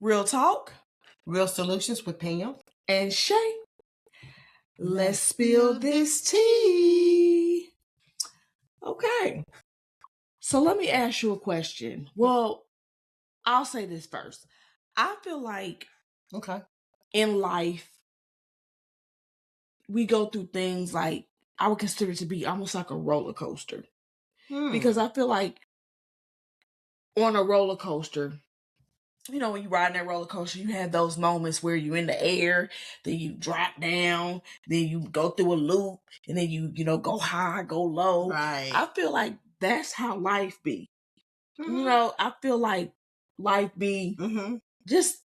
Real talk Real solutions with Pam and Shay. Let's spill this tea. Okay. So let me ask you a question. Well, I'll say this first. I feel like in life, we go through things like I would consider it to be almost like a roller coaster. Because I feel like on a roller coaster, you know, when you ride that roller coaster, you have those moments where you're in the air, then you drop down, then you go through a loop, and then you go high, go low. Right. I feel like that's how life be. Mm-hmm. You know, I feel like life be just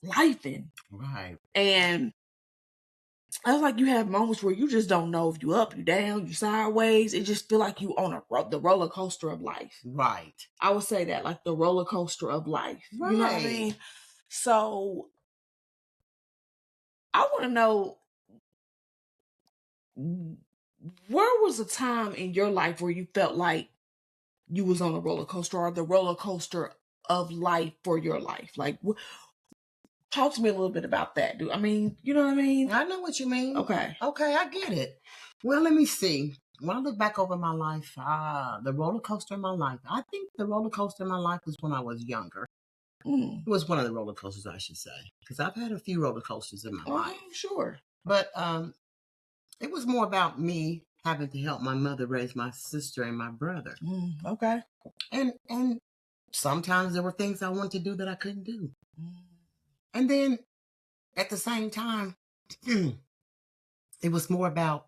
lifing. Right. And I feel like you have moments where you just don't know if you up, you down, you sideways. It just feel like you on the roller coaster of life. Right. I would say that, like the roller coaster of life. Right. You know what I mean? So I want to know, where was a time in your life where you felt like you was on a roller coaster, or the roller coaster of life for your life? Like, talk to me a little bit about that, dude. I mean, you know what I mean? I know what you mean. Okay, I get it. Well, let me see. When I look back over my life, the roller coaster in my life, I think the roller coaster in my life was when I was younger. It was one of the roller coasters, I should say, because I've had a few roller coasters in my life. Sure. But it was more about me having to help my mother raise my sister and my brother. Okay. And sometimes there were things I wanted to do that I couldn't do. And then at the same time, it was more about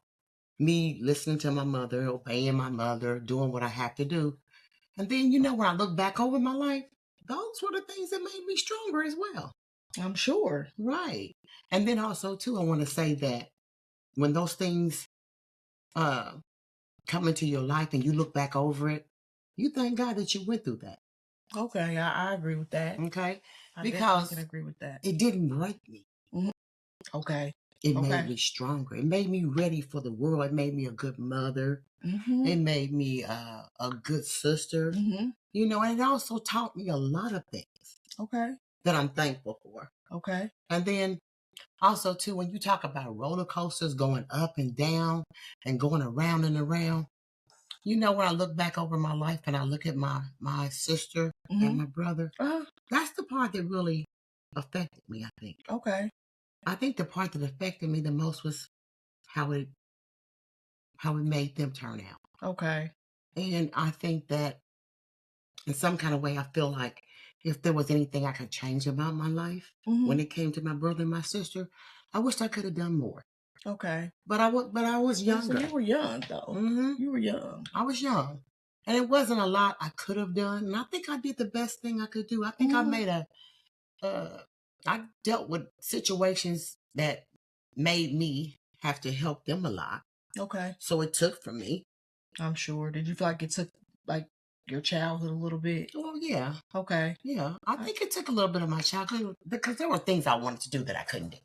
me listening to my mother, obeying my mother, doing what I had to do. And then, when I look back over my life, those were the things that made me stronger as well. I'm sure. Right. And then also, too, I want to say that when those things come into your life and you look back over it, you thank God that you went through that. Okay, I agree with that. Okay. Because I can agree with that. It didn't break me. Okay. It made me stronger. It made me ready for the world. It made me a good mother. It made me a good sister. And it also taught me a lot of things. Okay. That I'm thankful for. Okay. And then also, too, when you talk about roller coasters going up and down and going around and around, when I look back over my life and I look at my sister and my brother, that's the part that really affected me, I think. Okay. I think the part that affected me the most was how it made them turn out. Okay. And I think that in some kind of way, I feel like if there was anything I could change about my life when it came to my brother and my sister, I wish I could have done more. Okay. But I was younger. So you were young, though. You were young. I was young. And it wasn't a lot I could have done. And I think I did the best thing I could do. I think I made I dealt with situations that made me have to help them a lot. Okay. So it took from me. I'm sure. Did you feel like it took, like, your childhood a little bit? Well, yeah. Okay. Yeah. I think it took a little bit of my childhood because there were things I wanted to do that I couldn't do.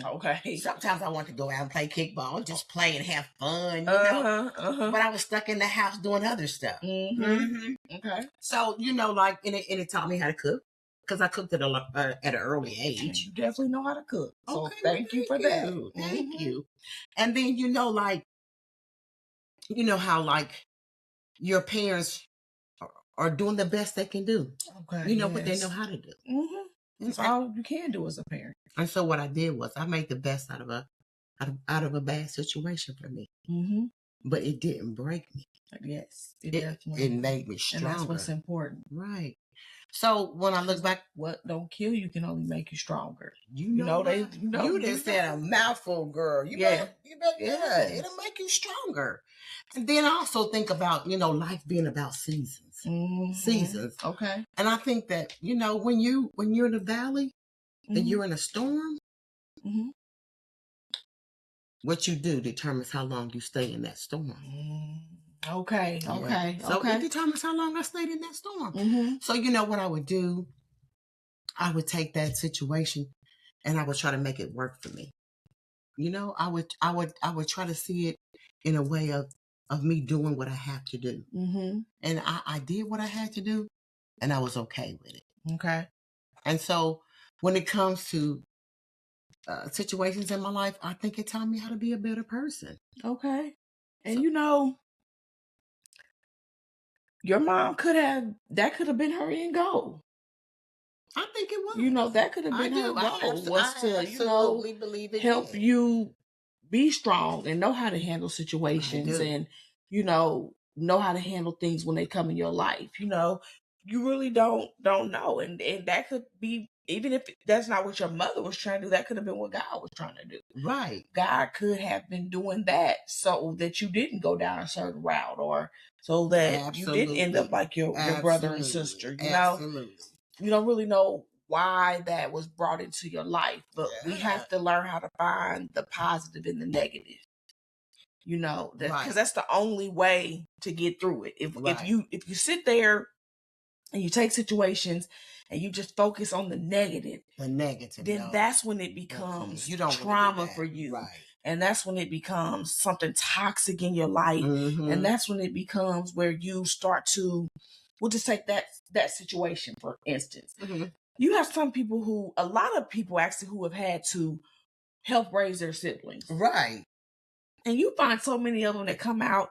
Okay. Sometimes I wanted to go out and play kickball, just play and have fun, But I was stuck in the house doing other stuff. Okay. So, and it taught me how to cook because I cooked at an early age. You definitely know how to cook. So okay, thank you for that. Thank you. And then, how your parents are doing the best they can do. Okay. What they know how to do. That's all you can do as a parent. And so what I did was I made the best out of a bad situation for me. But it didn't break me. Yes, it made me stronger. And that's what's important. Right. So when I look back, what don't kill you can only make you stronger. You just said a mouthful, girl. You better, it'll make you stronger. And then I also think about, life being about seasons. Seasons. Okay. And I think that, when you're in a valley and you're in a storm, what you do determines how long you stay in that storm. Okay. Yeah. Okay. So it determines how long I stayed in that storm. So what I would do, I would take that situation and I would try to make it work for me. I would try to see it in a way of me doing what I have to do. And I did what I had to do and I was okay with it. Okay. And so when it comes to situations in my life, I think it taught me how to be a better person. Okay. And your mom that could have been her end goal. I think it was. That could have been her goal. I absolutely believe it help did. you be strong and know how to handle situations and, know how to handle things when they come in your life. You really don't know. And that could be, even if that's not what your mother was trying to do, that could have been what God was trying to do. Right. God could have been doing that so that you didn't go down a certain route, or so that you didn't end up like your brother and sister. Absolutely. You don't really know why that was brought into your life, but we have to learn how to find the positive in the negative. Because that's the only way to get through it. If you sit there and you take situations and you just focus on the negative, then that's when it becomes trauma for you. Right. And that's when it becomes something toxic in your life. Mm-hmm. And that's when it becomes where you start to, we'll just take that situation, for instance. Mm-hmm. You have a lot of people actually who have had to help raise their siblings. Right. And you find so many of them that come out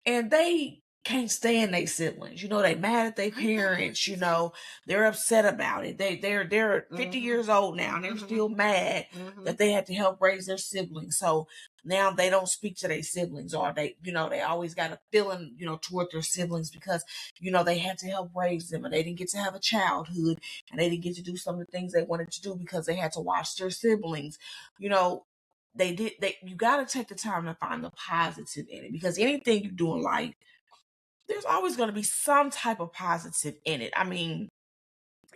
and they can't stand their siblings. They mad at their parents. They're upset about it. They're 50 years old now and they're still mad that they had to help raise their siblings. So now they don't speak to their siblings, or they always got a feeling, toward their siblings because, they had to help raise them and they didn't get to have a childhood and they didn't get to do some of the things they wanted to do because they had to watch their siblings. You got to take the time to find the positive in it, because anything you do in life, there's always going to be some type of positive in it. I mean,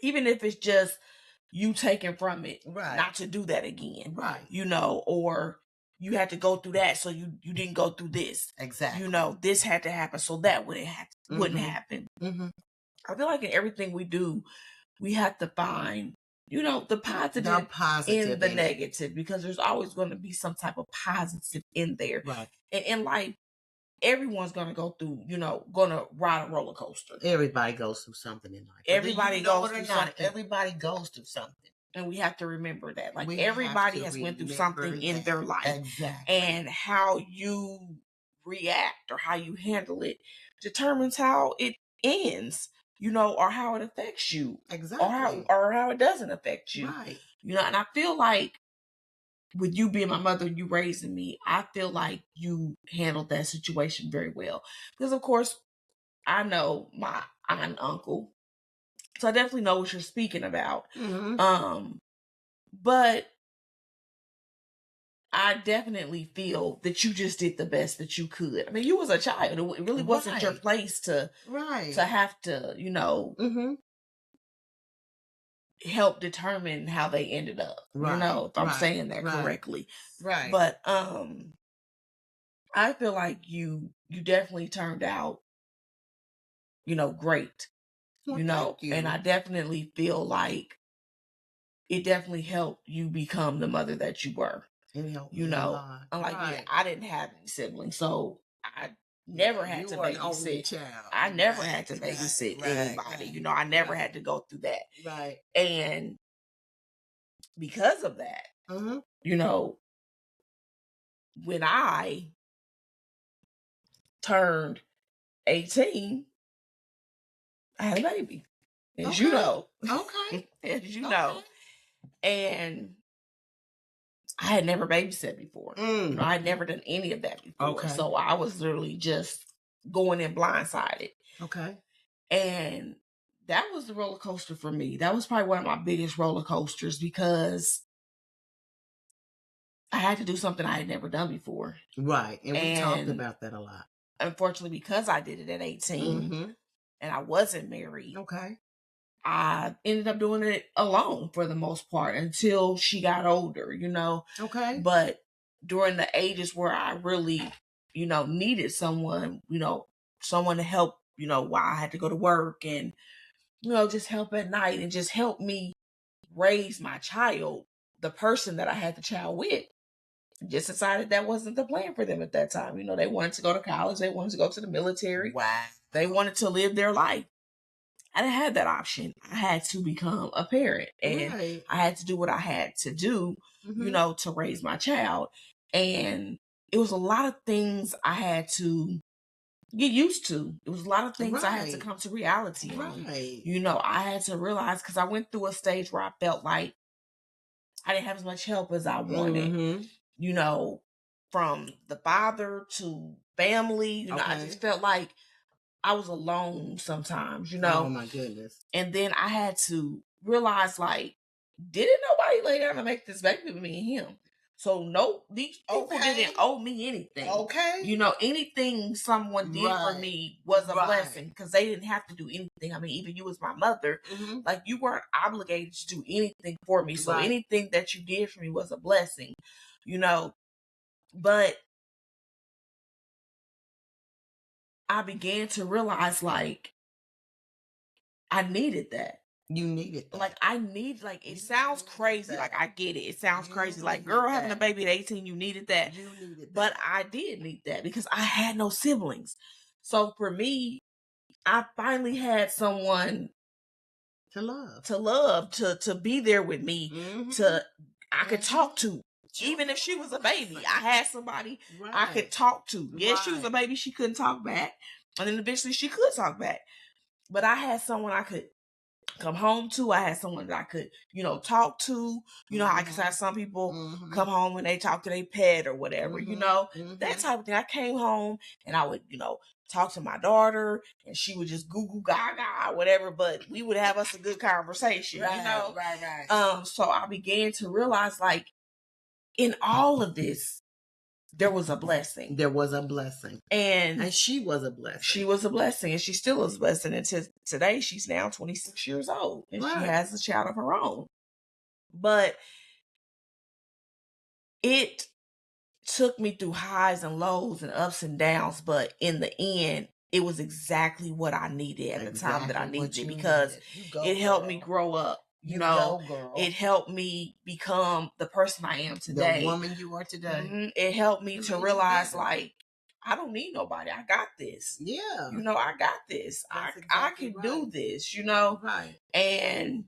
even if it's just you taking from it, not to do that again, or you had to go through that, so you didn't go through this. Exactly. This had to happen so that wouldn't happen. Mm-hmm. I feel like in everything we do, we have to find the positive in the negative, because there's always going to be some type of positive in there. Right. And in life, everyone's going to go through, going to ride a roller coaster. Everybody goes through something in life. Everybody goes through something. Everybody goes through something. And we have to remember that. Like, everybody has went through something in their life. Exactly. And how you react or how you handle it determines how it ends, or how it affects you. Exactly. Or how it doesn't affect you. Right. And I feel like with you being my mother and you raising me, I feel like you handled that situation very well. Because, of course, I know my aunt and uncle, so I definitely know what you're speaking about. Mm-hmm. But I definitely feel that you just did the best that you could. I mean, you was a child. It really wasn't your place to have to, mm-hmm. help determine how they ended up. If I'm saying that correctly. Right. But I feel like you definitely turned out, great. Well, thank you. And I definitely feel like it definitely helped you become the mother that you were. It helped me a lot. Like, I didn't have any siblings, so I never had to babysit. I never had to babysit anybody. I never had to go through that. Right. And because of that, when I turned 18, I had a baby. As you know. Okay. As you know. And I had never babysat before. I had never done any of that before. Okay. So I was literally just going in blindsided. Okay. And that was the roller coaster for me. That was probably one of my biggest roller coasters, because I had to do something I had never done before. Right. And we talked about that a lot. Unfortunately, because I did it at 18 and I wasn't married. Okay. I ended up doing it alone for the most part until she got older, Okay. But during the ages where I really, needed someone, someone to help, while I had to go to work and, just help at night and just help me raise my child, the person that I had the child with, just decided that wasn't the plan for them at that time. They wanted to go to college. They wanted to go to the military. Wow. They wanted to live their life. I didn't have that option. I had to become a parent, and I had to do what I had to do, to raise my child. And it was a lot of things I had to get used to. It was a lot of things I had to come to reality on. I had to realize, because I went through a stage where I felt like I didn't have as much help as I wanted, from the father to family. I just felt like I was alone sometimes, Oh my goodness. And then I had to realize, like, didn't nobody lay down to make this baby with me and him? So no, these people didn't owe me anything. Okay. Anything someone did for me was a blessing, because they didn't have to do anything. I mean, even you as my mother, like, you weren't obligated to do anything for me. So anything that you did for me was a blessing, But I began to realize, like, I needed that. You needed that. Like, I need, like, it sounds crazy. Like, I get it. It sounds crazy. Like, girl, having a baby at 18, you needed that. You needed that. But I did need that, because I had no siblings. So for me, I finally had someone to love, to be there with me, I could talk to. Even if she was a baby, I had somebody I could talk to. Yes, she was a baby, she couldn't talk back. And then eventually she could talk back. But I had someone I could come home to. I had someone that I could, talk to. I could have some people come home and they talk to their pet or whatever, that type of thing. I came home and I would, talk to my daughter, and she would just goo goo gaga, whatever, but we would have us a good conversation, Right. So I began to realize, like, in all of this, there was a blessing. There was a blessing. And she was a blessing. She was a blessing, and she still is a blessing. And today, she's now 26 years old, and she has a child of her own. But it took me through highs and lows and ups and downs. But in the end, it was exactly what I needed at the time that I needed it, because it helped me grow up. It helped me become the person I am today. The woman you are today. It helped me to realize, like, I don't need nobody. I got this. Yeah. I got this. I can do this, Right. And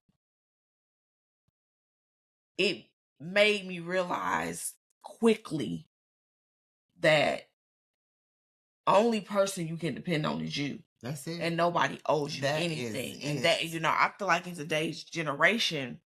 it made me realize quickly that only person you can depend on is you. That's it. And nobody owes you anything. And that, I feel like in today's generation,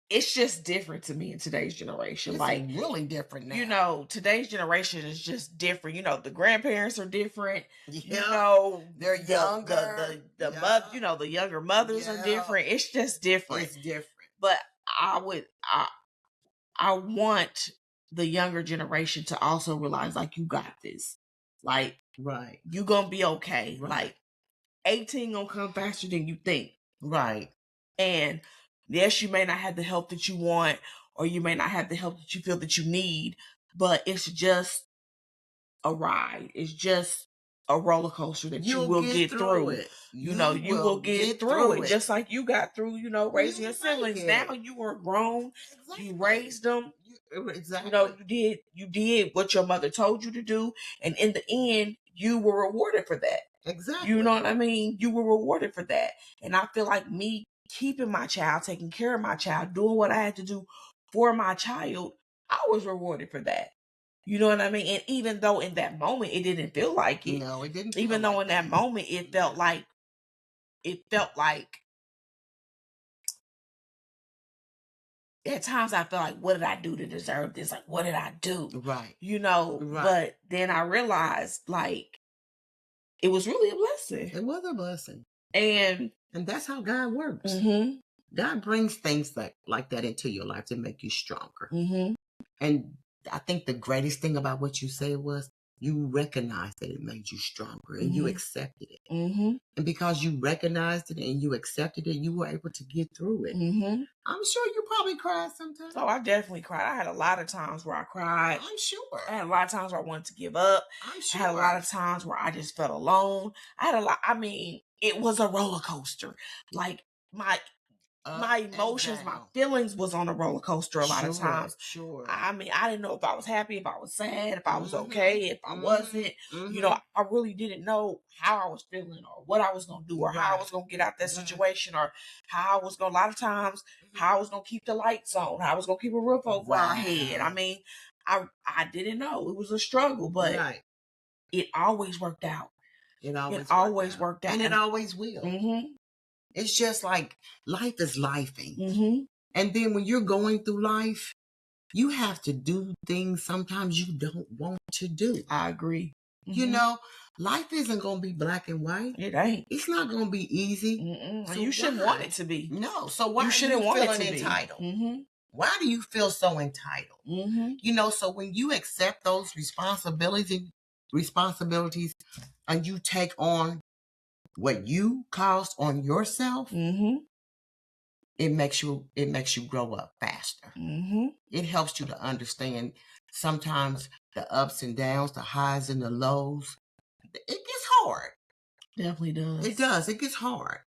it's just different to me in today's generation. It's like, really different now. Today's generation is just different. The grandparents are different. They're younger. The mother, the younger mothers are different. It's just different. It's different. But I want the younger generation to also realize, like, you got this. Like, you gonna be okay. Right. Like, 18 gonna come faster than you think. Right. And yes, you may not have the help that you want, or you may not have the help that you feel that you need, but it's just a ride. It's just a roller coaster that you will get through it. You will get through it. Just like you got through, raising your siblings. Now you are grown. Exactly. You raised them. Exactly. You did what your mother told you to do. And in the end, you were rewarded for that. Exactly. You know what I mean? You were rewarded for that. And I feel like me keeping my child, taking care of my child, doing what I had to do for my child, I was rewarded for that. You know what I mean? And even though in that moment it didn't feel like it. No, it didn't. Even though in that moment it felt like at times I felt like, what did I do to deserve this? Like, what did I do? Right. Right. But then I realized, like, it was really a blessing. It was a blessing. And that's how God works. Mm-hmm. God brings things like that into your life to make you stronger. Mm-hmm. And I think the greatest thing about what you said was you recognized that it made you stronger, and you accepted it. Mm-hmm. And because you recognized it and you accepted it, you were able to get through it. Mm-hmm. I'm sure you probably cried sometimes. Oh, I definitely cried. I had a lot of times where I cried. I'm sure. I had a lot of times where I wanted to give up. I'm sure. I had a lot of times where I just felt alone. It was a roller coaster. Like, my emotions, my feelings was on a roller coaster a lot of times. Sure. I mean, I didn't know if I was happy, if I was sad, if I was okay, if I wasn't. You know, I really didn't know how I was feeling or what I was going to do or how I was going to get out that situation or how I was going to, a lot of times, how I was going to keep the lights on, how I was going to keep a roof over our head. I mean, I didn't know. It was a struggle, but it always worked out. It always worked out. And it always will. It's just like life is lifing. And then when you're going through life, you have to do things sometimes you don't want to do. I agree. You know, life isn't going to be black and white. It ain't. It's not going to be easy. So you shouldn't want it to be. No. So why are you feeling entitled? Why do you feel so entitled? You know, so when you accept those responsibilities and you take on what you caused on yourself, it makes you grow up faster. It helps you to understand sometimes the ups and downs, the highs and the lows. It gets hard. Definitely does. It does. It gets hard.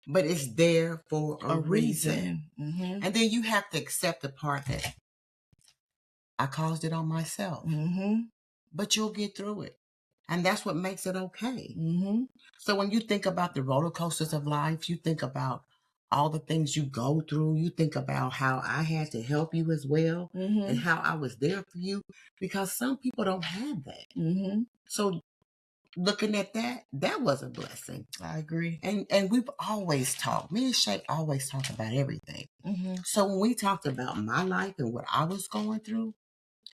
But it's there for a reason. And then you have to accept the part that I caused it on myself. But you'll get through it. And that's what makes it okay. So when you think about the roller coasters of life, you think about all the things you go through. You think about how I had to help you as well and how I was there for you, because some people don't have that. So looking at that, that was a blessing. I agree. And we've always talked. Me and Shay always talk about everything. So when we talked about my life and what I was going through,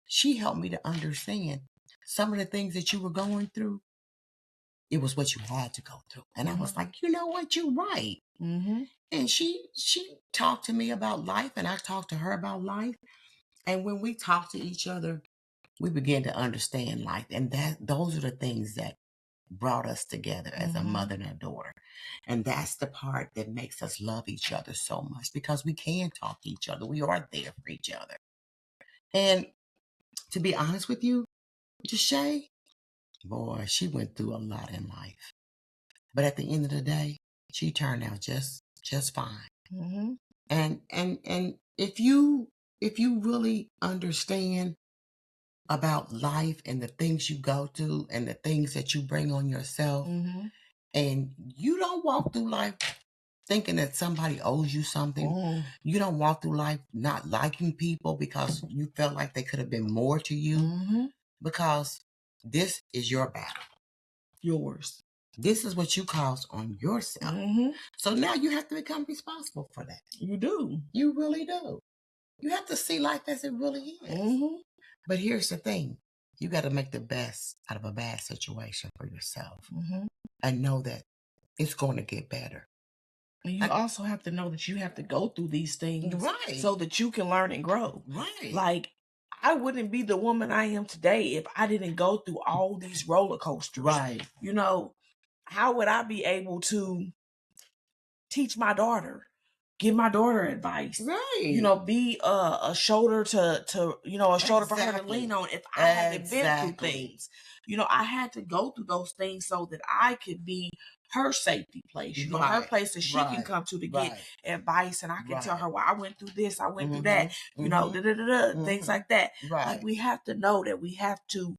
she helped me to understand some of the things that you were going through. It was what you had to go through. And I was like, you know what? You're right. And she talked to me about life, and I talked to her about life. And when we talked to each other, we began to understand life. And those are the things that brought us together as a mother and a daughter. And that's the part that makes us love each other so much, because we can talk to each other. We are there for each other. And to be honest with you, Shay, boy, she went through a lot in life. But at the end of the day, she turned out just fine. And if you really understand about life and the things you go through and the things that you bring on yourself, and you don't walk through life thinking that somebody owes you something. You don't walk through life not liking people because you felt like they could have been more to you, because this is your battle. Yours. This is what you caused on yourself. So now you have to become responsible for that. You do. You really do. You have to see life as it really is. But here's the thing. You got to make the best out of a bad situation for yourself. And know that it's going to get better. And you also have to know that you have to go through these things so that you can learn and grow. Like, I wouldn't be the woman I am today if I didn't go through all these roller coasters. You know, how would I be able to teach my daughter, give my daughter advice? You know, be a shoulder to you know, a shoulder for her to lean on if I hadn't been through things. You know, I had to go through those things so that I could be her safety place, you know, her place that she can come to get advice, and I can tell her, well, I went through this, I went through that, you know, things like that. Like, we have to know that we have to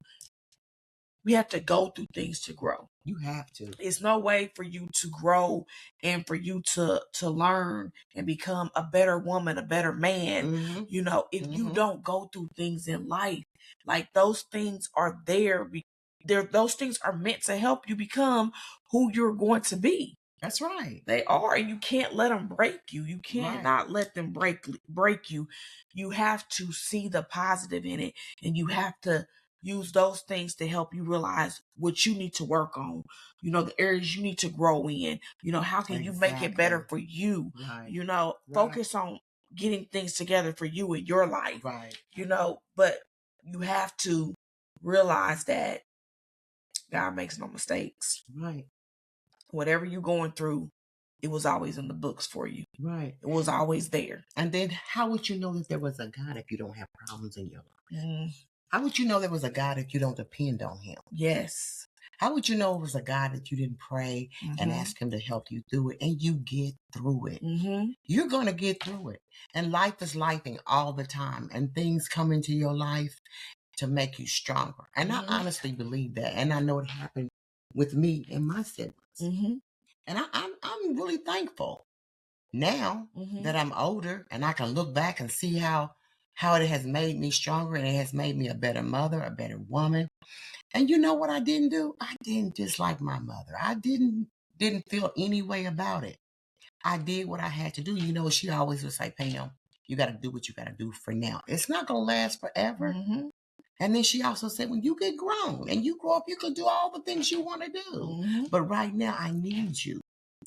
go through things to grow. You have to. It's no way for you to grow and for you to learn and become a better woman, a better man, you know, if you don't go through things in life. Like, those things are there. Those things are meant to help you become who you're going to be. That's right. They are. And you can't let them break you. You cannot let them break you. You have to see the positive in it, and you have to use those things to help you realize what you need to work on, you know, the areas you need to grow in, you know, how can you make it better for you, you know, focus on getting things together for you in your life, you know, but you have to realize that God makes no mistakes. Whatever you're going through, it was always in the books for you. It was always there. And then how would you know that there was a God if you don't have problems in your life? How would you know there was a God if you don't depend on him? Yes. How would you know it was a God that you didn't pray and ask him to help you through it, and you get through it? You're going to get through it. And life is lifing all the time, and things come into your life to make you stronger. And I honestly believe that. And I know it happened with me and my siblings. And I'm really thankful now that I'm older, and I can look back and see how it has made me stronger, and it has made me a better mother, a better woman. And you know what I didn't do? I didn't dislike my mother. I didn't feel any way about it. I did what I had to do. You know, she always would say, Pam, you got to do what you got to do for now. It's not going to last forever. And then she also said, when you get grown and you grow up, you can do all the things you want to do. But right now, I need you.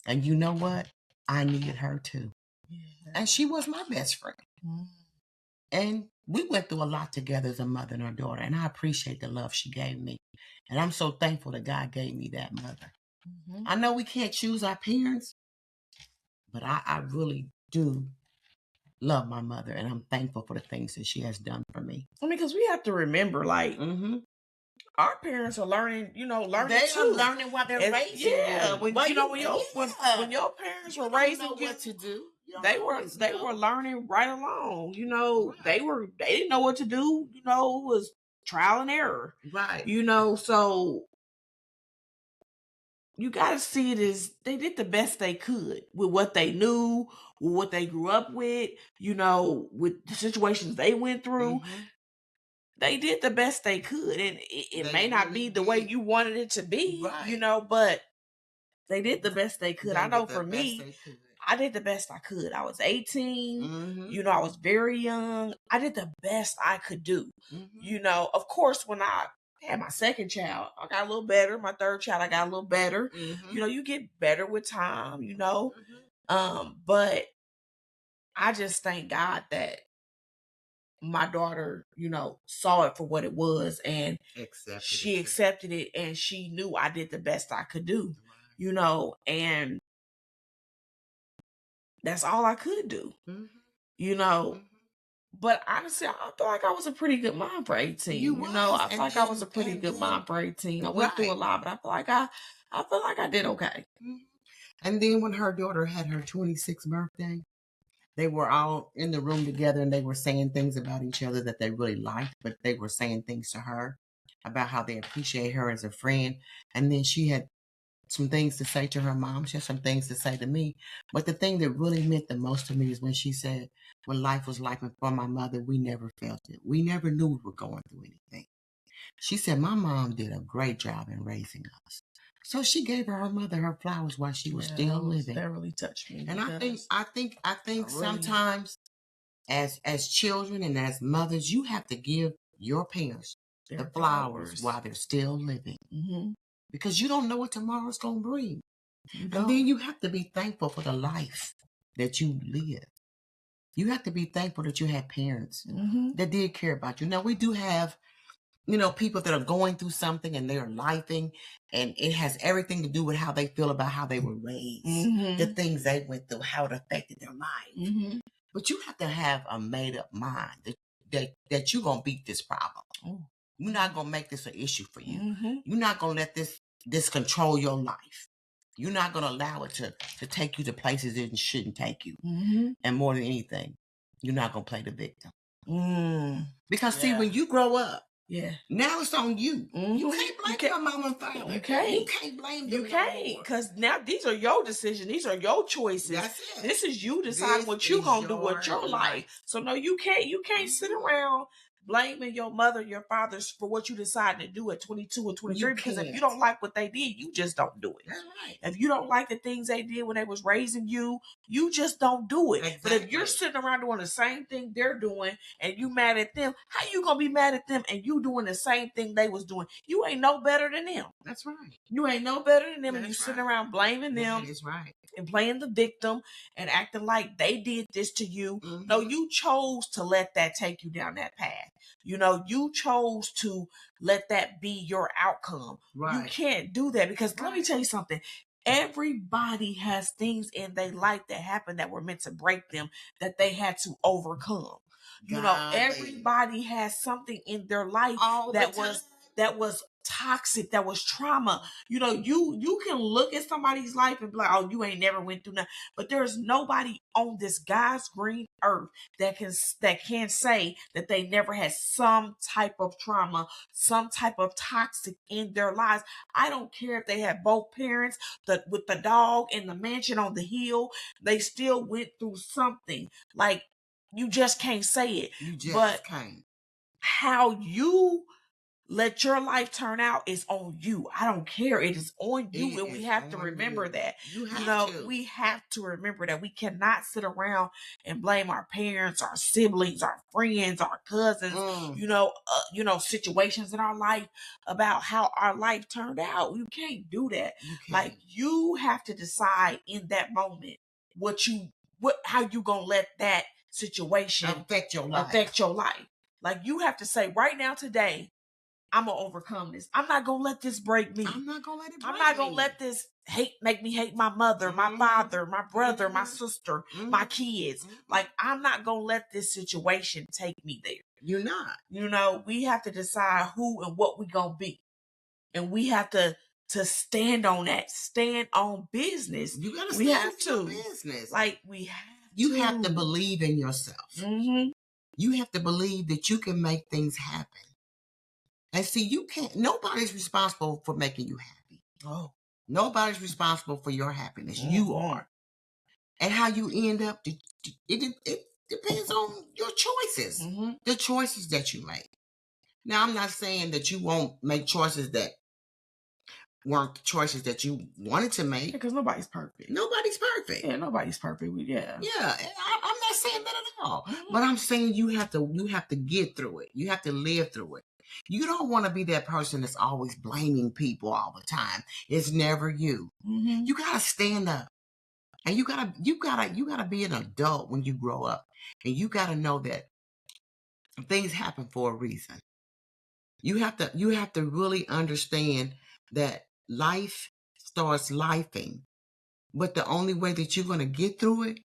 And you know what? I needed her too. And she was my best friend. And we went through a lot together as a mother and a daughter. And I appreciate the love she gave me. And I'm so thankful that God gave me that mother. I know we can't choose our parents, but I really do love my mother, and I'm thankful for the things that she has done for me. I mean, because we have to remember, like, our parents are learning, learning they too. Are learning while they're raising you. When your parents were raising you, what to do. They were learning right along. They didn't know what to do. It was trial and error. Right. So you got to see it as they did the best they could with what they knew, with what they grew up with, with the situations they went through. They did the best they could, and it may not be the way you wanted it to be, but they did the best they could. I know for me, I did the best I could. I was 18. I was very young. I did the best I could do. Of course, when I had my second child, I got a little better. My third child, I got a little better. You get better with time, but I just thank God that my daughter, saw it for what it was, and she accepted it, and she knew I did the best I could do, and that's all I could do, But honestly, I feel like I was a pretty good mom for 18. I feel like I was a pretty good mom for 18. I went through a lot, but I feel like I did okay. And then when her daughter had her 26th birthday, they were all in the room together, and they were saying things about each other that they really liked, but they were saying things to her about how they appreciate her as a friend. And then she had some things to say to her mom. She had some things to say to me. But the thing that really meant the most to me is when she said, when life was like for my mother, we never felt it. We never knew we were going through anything. She said, my mom did a great job in raising us. So she gave her mother her flowers while she was still living. That really touched me. And I think sometimes as children and as mothers, you have to give your parents the flowers while they're still living. Because you don't know what tomorrow's going to bring. And then you have to be thankful for the life that you live. You have to be thankful that you had parents that did care about you. Now, we do have, people that are going through something and they're lifing, and it has everything to do with how they feel about how they were raised, the things they went through, how it affected their life. But you have to have a made-up mind that you're going to beat this problem. You're not going to make this an issue for you. You're not going to let this control your life. You're not going to allow it to take you to places it shouldn't take you. And more than anything, you're not going to play the victim. Because see, when you grow up, now it's on you. You can't blame your mama and father. You can't blame them. You can't, because now these are your decisions. These are your choices. That's it. This is you deciding what you're going to do with your life. So no, you can't sit around blaming your mother, your fathers for what you decided to do at 22 or 23. Because if you don't like what they did, you just don't do it. That's right. If you don't like the things they did when they was raising you, you just don't do it. Exactly. But if you're sitting around doing the same thing they're doing and you mad at them, how you gonna be mad at them and you doing the same thing they was doing? You ain't no better than them. That's right. You ain't no better than them, and you That's sitting around blaming them. That is right. And playing the victim and acting like they did this to you. No, you chose to let that take you down that path. You chose to let that be your outcome. Right. You can't do that, because let me tell you something. Everybody has things in their life that happened that were meant to break them, that they had to overcome. Everybody has something in their life that was toxic, that was trauma. You know, you can look at somebody's life and be like, oh, you ain't never went through nothing. But there's nobody on this God's green earth that can say that they never had some type of trauma, some type of toxic in their lives. I don't care if they had both parents, with the dog in the mansion on the hill, they still went through something. Like, you just can't say it. You just can't. How you let your life turn out is on you. I don't care. It is on you. And we have to remember that. You know, we have to remember that we cannot sit around and blame our parents, our siblings, our friends, our cousins, situations in our life about how our life turned out. You can't do that. Like, you have to decide in that moment how you gonna let that situation affect your life. Like, you have to say right now, today, I'm going to overcome this. I'm not going to let this break me. I'm not going to let it break me. I'm not going to let this make me hate my mother, my father, my brother, my sister, my kids. Like, I'm not going to let this situation take me there. You're not. You know, we have to decide who and what we going to be. And we have to stand on that. Stand on business. You got to stand on business. Like, we have You have to believe in yourself. Mm-hmm. You have to believe that you can make things happen. And see, nobody's responsible for making you happy. Oh. Nobody's responsible for your happiness. Mm-hmm. You are. And how you end up, it depends on your choices. Mm-hmm. The choices that you make. Now, I'm not saying that you won't make choices that weren't the choices that you wanted to make. Because nobody's perfect. Nobody's perfect. Yeah, nobody's perfect. Yeah. Yeah, I'm not saying that at all. Mm-hmm. But I'm saying you have to get through it. You have to live through it. You don't want to be that person that's always blaming people all the time. It's never you. Mm-hmm. You gotta stand up, and you gotta be an adult when you grow up, and you gotta know that things happen for a reason. You have to really understand that life starts lifing, but the only way that you're gonna get through it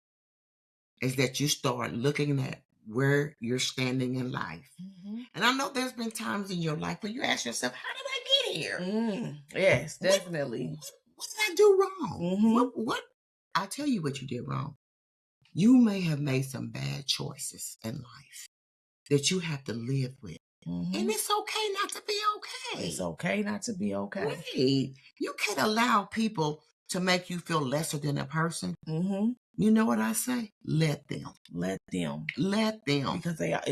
is that you start looking at where you're standing in life. Mm-hmm. And I know there's been times in your life where you ask yourself, how did I get here? Yes, definitely. What did I do wrong? Mm-hmm. What? I'll tell you what you did wrong. You may have made some bad choices in life that you have to live with. Mm-hmm. And it's okay not to be okay. It's okay not to be okay. Right. You can't allow people to make you feel lesser than a person. Mm-hmm. You know what I say? Let them. Let them. Let them. Because they are.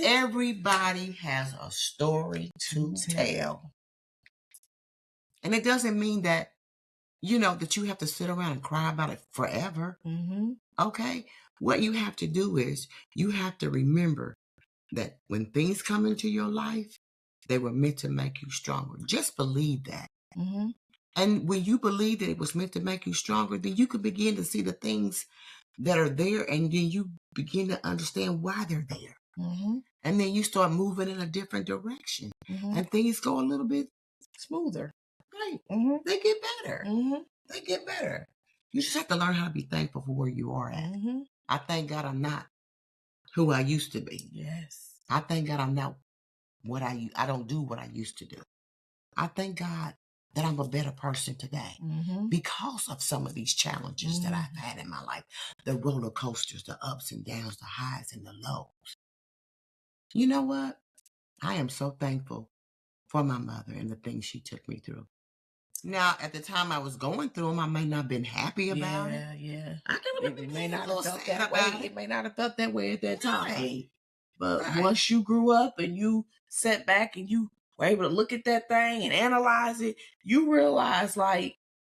Everybody has a story to tell. And it doesn't mean that, that you have to sit around and cry about it forever. Mm-hmm. Okay? What you have to do is you have to remember that when things come into your life, they were meant to make you stronger. Just believe that. Mm-hmm. And when you believe that it was meant to make you stronger, then you can begin to see the things that are there, and then you begin to understand why they're there. Mm-hmm. And then you start moving in a different direction. Mm-hmm. And things go a little bit smoother. Right. Mm-hmm. They get better. Mm-hmm. They get better. You just have to learn how to be thankful for where you are at. Mm-hmm. I thank God I'm not who I used to be. Yes. I thank God I'm not I don't do what I used to do. I thank God that I'm a better person today because of some of these challenges that I've had in my life. The roller coasters, the ups and downs, the highs and the lows. You know what? I am so thankful for my mother and the things she took me through. Now, at the time I was going through them, I may not have been happy about it. Yeah. It may not have felt that way. It may not have felt that way at that time. Right. But once you grew up and you sat back and you were able to look at that thing and analyze it, you realize, like,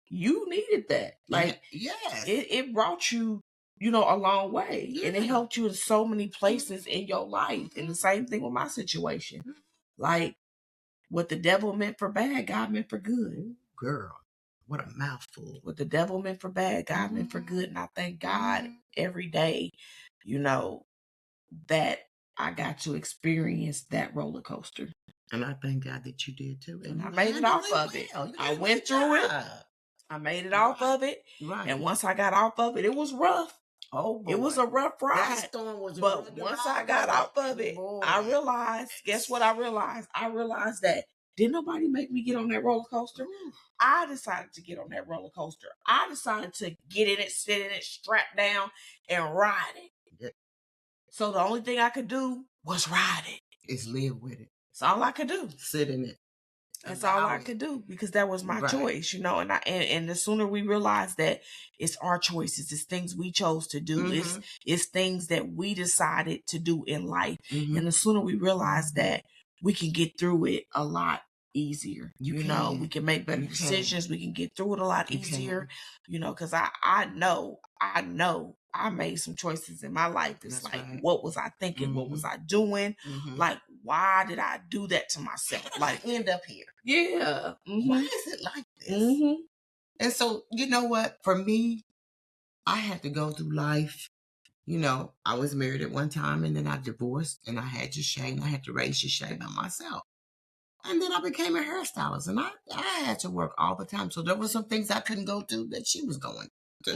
you needed that. Like, yes. It brought you, a long way. Yeah. And it helped you in so many places in your life. And the same thing with my situation. Like, what the devil meant for bad, God meant for good. Girl, what a mouthful. What the devil meant for bad, God meant for good. And I thank God every day, that I got to experience that roller coaster. And I thank God that you did too. And I made it off of it. I went through it. I made it off of it. Right. And once I got off of it, it was rough. Oh, boy. It was a rough ride. That storm was but once I got off of it, I realized, guess what I realized? I realized that Didn't nobody make me get on that roller coaster. I decided to get on that roller coaster. I decided to get in it, sit in it, strap down, and ride it. Yeah. So the only thing I could do was ride it. Is live with it. That's all I could do. Sit in it. That's all I could do, because that was my choice, and the sooner we realize that it's our choices, it's things we chose to do, it's things that we decided to do in life. And the sooner we realize that, we can get through it a lot easier. We can make better decisions. We can get through it a lot easier, because I know I made some choices in my life. It's what was I thinking? What was I doing? Like, why did I do that to myself? Like, end up here. Yeah. Why is it like this? And so, you know what? For me, I had to go through life. I was married at one time, and then I divorced, and I had Jashay, and I had to raise Jashay by myself. And then I became a hairstylist, and I had to work all the time. So there were some things I couldn't go through that she was going to.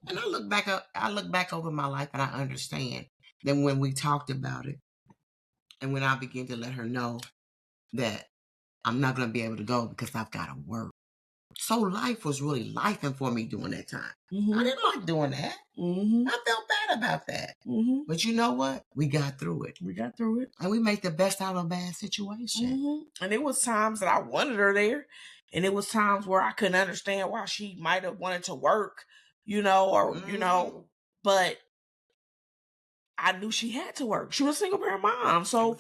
And I look back over my life, and I understand that when we talked about it, and when I began to let her know that I'm not going to be able to go because I've got to work. So life was really lifing for me during that time. I didn't like doing that. I felt bad about that. But you know what? We got through it. And we made the best out of a bad situation. And it was times that I wanted her there. And it was times where I couldn't understand why she might have wanted to work, but I knew she had to work. She was a single parent mom. So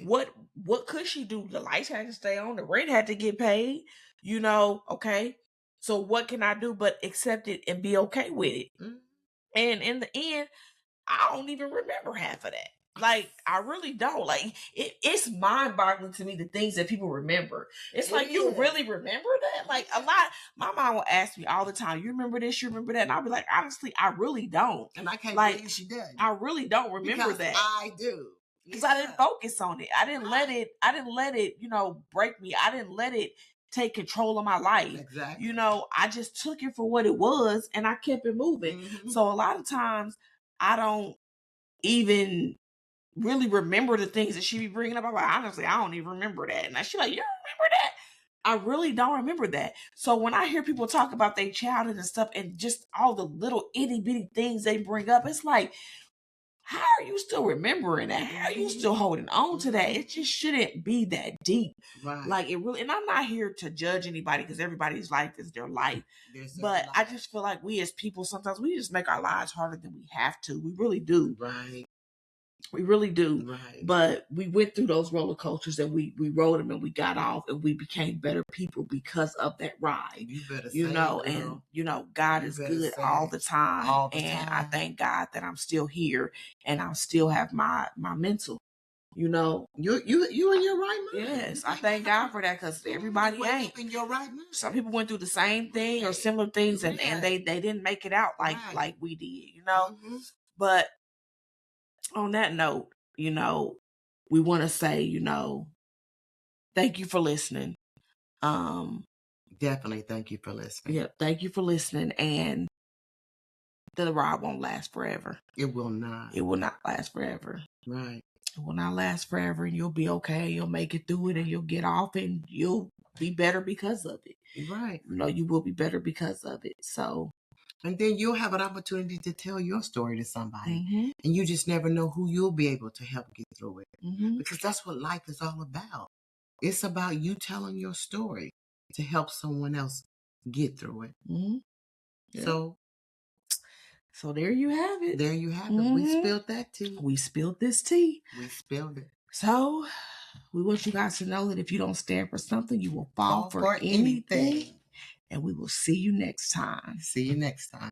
what could she do? The lights had to stay on. The rent had to get paid. Okay. So what can I do but accept it and be okay with it? And in the end, I don't even remember half of that. Like, I really don't. Like, it's mind-boggling to me, the things that people remember. It's like, you really remember that? Like, a lot. My mom will ask me all the time, you remember this, you remember that? And I'll be like, honestly, I really don't. And I can't believe she does. I really don't remember that. I do. Because I didn't focus on it. I didn't let it, break me. I didn't let it take control of my life. Exactly. I just took it for what it was, and I kept it moving. So a lot of times, I don't even really remember the things that she be bringing up. I'm like, honestly, I don't even remember that. And she's like, you don't remember that? I really don't remember that. So when I hear people talk about their childhood and stuff, and just all the little itty bitty things they bring up, it's like, how are you still remembering that? How are you still holding on to that? It just shouldn't be that deep. Like, it really, and I'm not here to judge anybody, because everybody's life is their life. But I just feel like we as people, sometimes we just make our lives harder than we have to. We really do. We really do. But we went through those roller coasters, and we rode them, and we got off, and we became better people because of that ride. You better and God is good all the time. And I thank God that I'm still here, and I still have my mental. You in your right mind. Yes, I thank God for that, because everybody ain't in your right mind. Some people went through the same thing or similar things, and they didn't make it out like we did. But on that note, we want to say, thank you for listening. Definitely thank you for listening. Yeah, thank you for listening. And the ride won't last forever. It will not. It will not last forever. Right. It will not last forever, and you'll be okay. You'll make it through it, and you'll get off, and you'll be better because of it. Right. You will be better because of it. So. And then you'll have an opportunity to tell your story to somebody. And you just never know who you'll be able to help get through it. Because that's what life is all about. It's about you telling your story to help someone else get through it. Yeah. So there you have it. There you have it. We spilled that tea. We spilled this tea. We spilled it. So we want you guys to know that if you don't stand for something, you will fall for anything. And we will see you next time. See you next time.